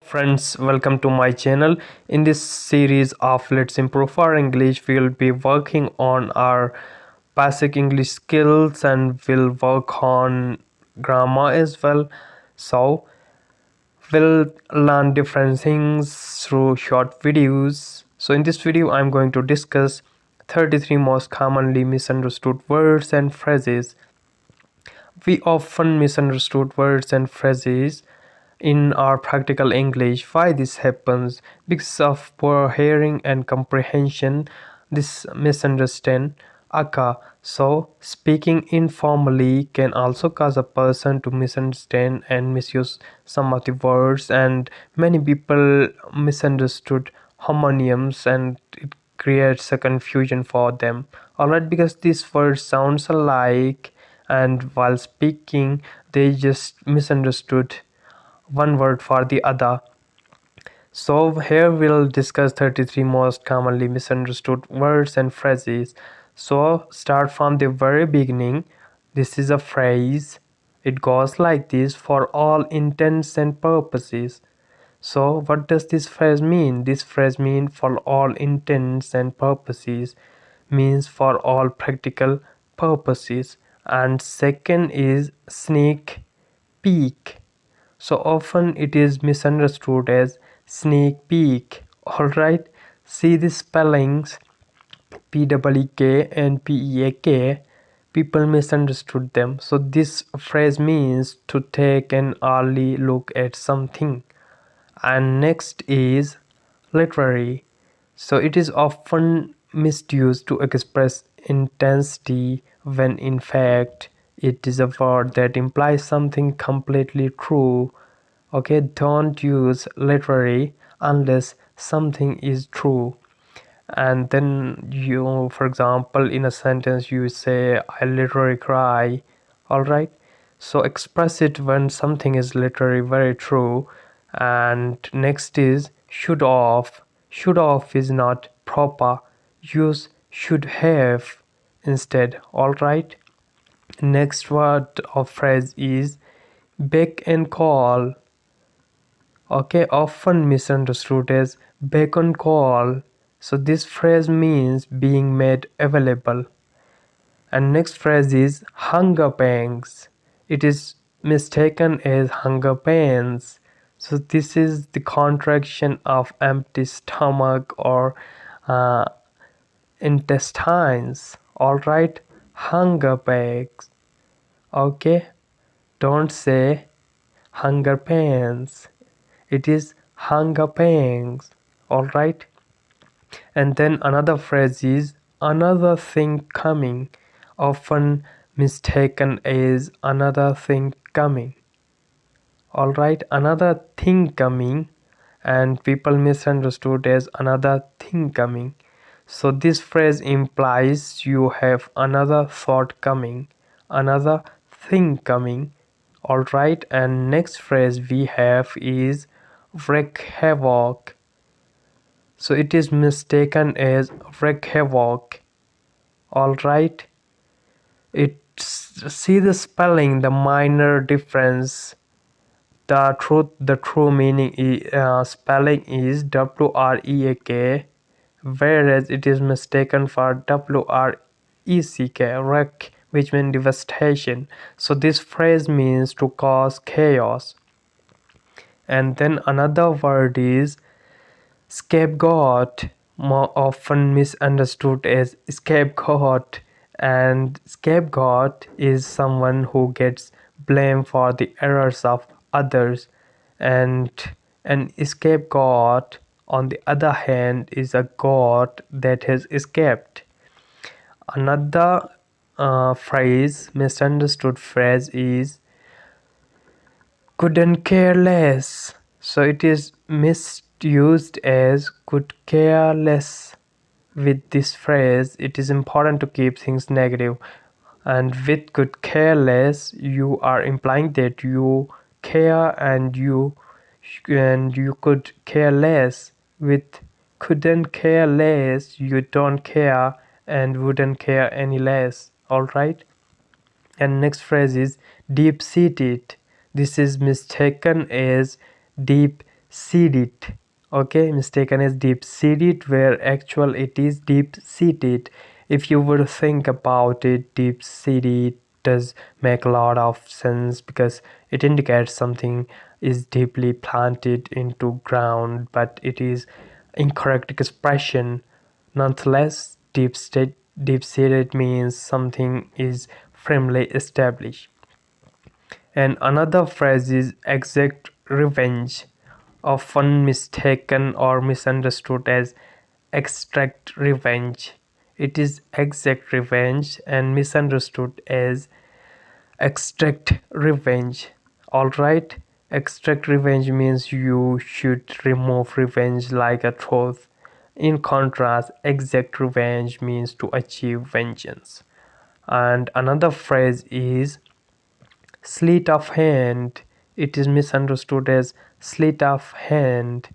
Friends, welcome to my channel. In this series of Let's Improve Our English, we'll be working on our basic English skills and we'll work on grammar as well. So, we'll learn different things through short videos. So, in this video, I'm going to discuss 33 most commonly misunderstood words and phrases. We often misunderstood words and phrases in our practical English. Why this happens? Because of poor hearing and comprehension, this misunderstand occur. So speaking informally can also cause a person to misunderstand and misuse some of the words, and many people misunderstood homonyms and it creates a confusion for them. Alright, because these words sounds alike and while speaking they just misunderstood one word for the other. So here we'll discuss 33 most commonly misunderstood words and phrases. So start from the very beginning. This is a phrase. It goes like this: for all intents and purposes. So what does this phrase mean? This phrase means for all intents and purposes, means for all practical purposes. And second is sneak peek. So often it is misunderstood as sneak peek. Alright, see the spellings PEEK and PEAK. People misunderstood them. So this phrase means to take an early look at something. And next is literary. So it is often misused to express intensity when in fact it is a word that implies something completely true. Okay, don't use literary unless something is true. And then you, for example, in a sentence you say I literally cry. All right, so express it when something is literally very true. And next is should off. Should off is not proper, use should have instead. All right, next word or phrase is beck and call. Okay, often misunderstood as beckon call. So this phrase means being made available. And next phrase is hunger pangs. It is mistaken as hunger pains. So this is the contraction of empty stomach or uh, intestines. All right, hunger pangs. Okay, don't say hunger pains. It is hunger pangs. All right. And then another phrase is another thing coming, often mistaken as another thing coming. All right, another thing coming, and people misunderstood as another thing coming. So this phrase implies you have another thought coming, another thing coming. All right, and next phrase we have is wreak havoc. So it is mistaken as wreak havoc. All right, see the spelling, the minor difference. The true meaning spelling is WREAK, whereas it is mistaken for WRECK, wreck, which means devastation. So this phrase means to cause chaos. And then another word is scapegoat, more often misunderstood as scapegoat. And scapegoat is someone who gets blamed for the errors of others. And an scapegoat, on the other hand, is a goat that has escaped. Another misunderstood phrase is couldn't care less. So it is misused as could care less. With this phrase, it is important to keep things negative. And with could care less, you are implying that you care and you could care less. With couldn't care less, you don't care and wouldn't care any less. All right. And next phrase is deep seated. This is mistaken as deep seated. Okay, mistaken as deep seated, where actual it is deep seated. If you would think about it, deep seated does make a lot of sense because it indicates something is deeply planted into ground, but it is incorrect expression. Nonetheless, deep seated means something is firmly established. And another phrase is exact revenge, often mistaken or misunderstood as extract revenge. It is exact revenge and misunderstood as extract revenge. Alright? Extract revenge means you should remove revenge like a truth. In contrast, exact revenge means to achieve vengeance. And another phrase is slit of hand. It is misunderstood as slit of hand.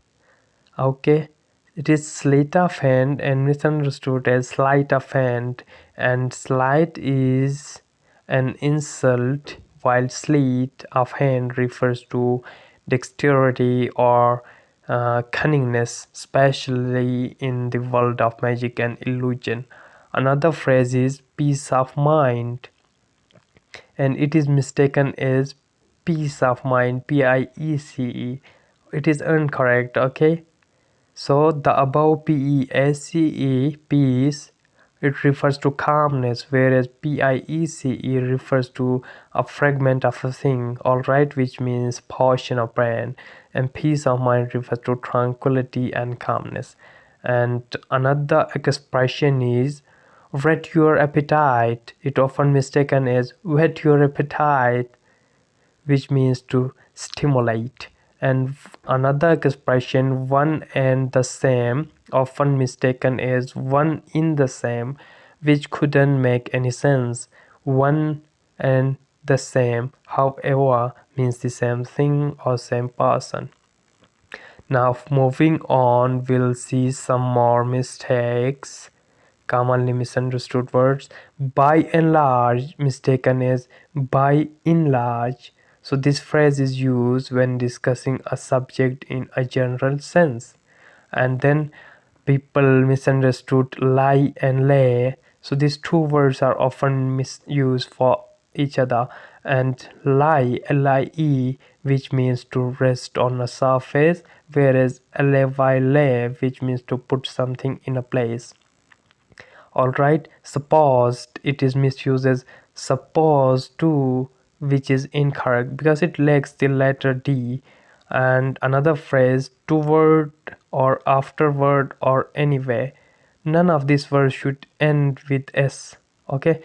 Okay, it is slit of hand and misunderstood as sleight of hand. And slight is an insult, while sleight of hand refers to dexterity or cunningness, especially in the world of magic and illusion. Another phrase is peace of mind, and it is mistaken as peace of mind, PIECE. It is incorrect. Okay, so the above PESCE, peace, it refers to calmness, whereas PIECE refers to a fragment of a thing, alright, which means portion of brain, and peace of mind refers to tranquility and calmness. And another expression is whet your appetite. It often mistaken as whet your appetite, which means to stimulate. And another expression, one and the same, often mistaken as one in the same, which couldn't make any sense. One and the same, however, means the same thing or same person. Now, moving on, we'll see some more mistakes, commonly misunderstood words. By and large, mistaken as by in large. So this phrase is used when discussing a subject in a general sense. And then people misunderstood lie and lay. So these two words are often misused for each other. And lie, lie, which means to rest on a surface, whereas lay, which means to put something in a place. Alright, supposed, it is misused as supposed to, which is incorrect because it lacks the letter D. And another phrase, toward or afterward or anyway. None of these words should end with S. Okay,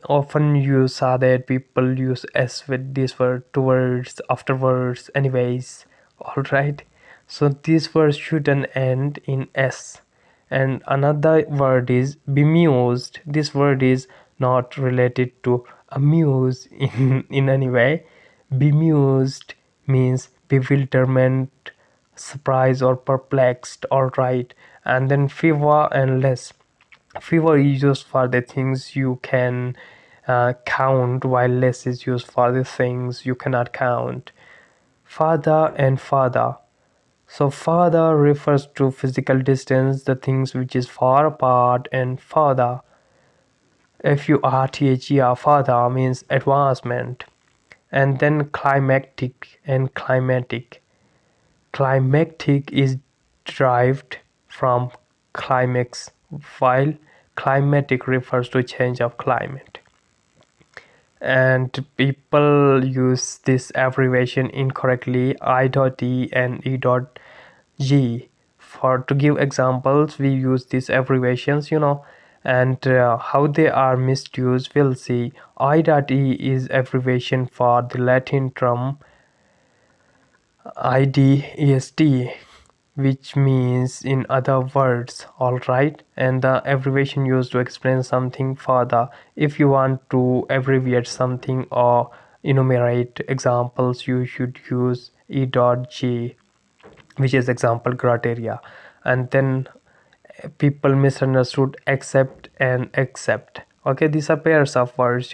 often you saw that people use S with this word, towards, afterwards, anyways. Alright, so these words shouldn't end in S. And another word is bemused. This word is not related to amuse in any way. Bemused means bewilderment, surprise, or perplexed. All right, and then fever and less. Fever is used for the things you can count, while less is used for the things you cannot count. Father and father. So farther refers to physical distance, the things which is far apart, and farther, FURTHER, farther means advancement. And then climactic and climatic. Climactic is derived from climax, while climatic refers to change of climate. And people use this abbreviation incorrectly, I.E and E.G. For to give examples, we use these abbreviations, and how they are misused, we'll see. I.E is abbreviation for the Latin term IDEST, which means in other words, alright, and the abbreviation used to explain something further. If you want to abbreviate something or enumerate examples, you should use E.G, which is example criteria. And then people misunderstood accept and accept. Okay, these are pairs of words,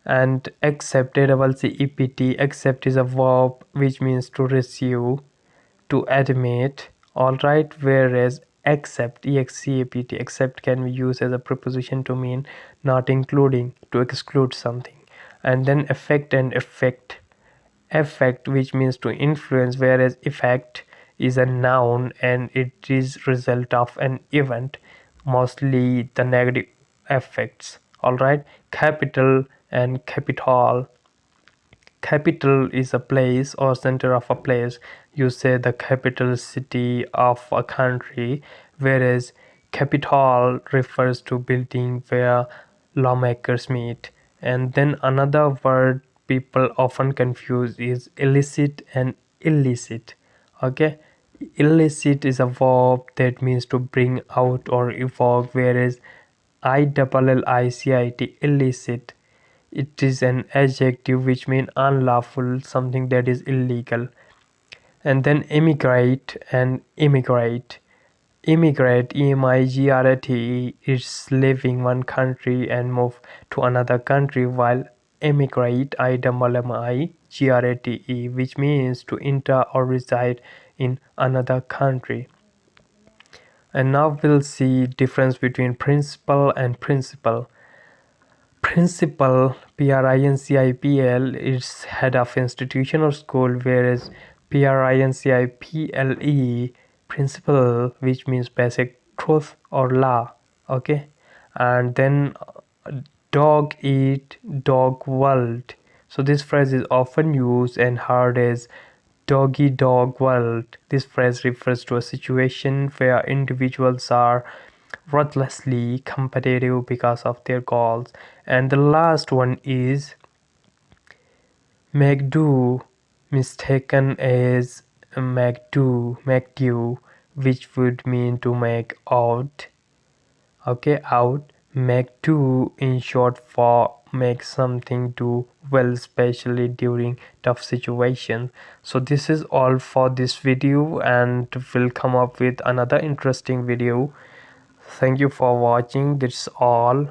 and accept, ACCEPT, accept is a verb which means to receive, to admit, alright, whereas except can be used as a preposition to mean not including, to exclude something. And then affect and affect, which means to influence, whereas effect is a noun and it is result of an event, mostly the negative effects. Alright, capital and capital. Capital is a place or center of a place. You say the capital city of a country, whereas capital refers to building where lawmakers meet. And then another word people often confuse is illicit and illicit. Okay, illicit is a verb that means to bring out or evoke, whereas illicit, illicit, it is an adjective which means unlawful, something that is illegal. And then emigrate and immigrate. Immigrate, emigrate, is leaving one country and move to another country, while emigrate, immigrate, which means to enter or reside in another country. And now we'll see difference between principal and principal. Principal, principal, is head of institution or school, whereas principle, principle, which means basic truth or law. Okay, and then dog eat dog world. So this phrase is often used and heard as doggy dog world. This phrase refers to a situation where individuals are ruthlessly competitive because of their goals. And the last one is make do, mistaken as make do, which would mean to make out. Okay, out. Make do in short for make something do well, especially during tough situations. So this is all for this video, and we'll come up with another interesting video. Thank you for watching. That's all.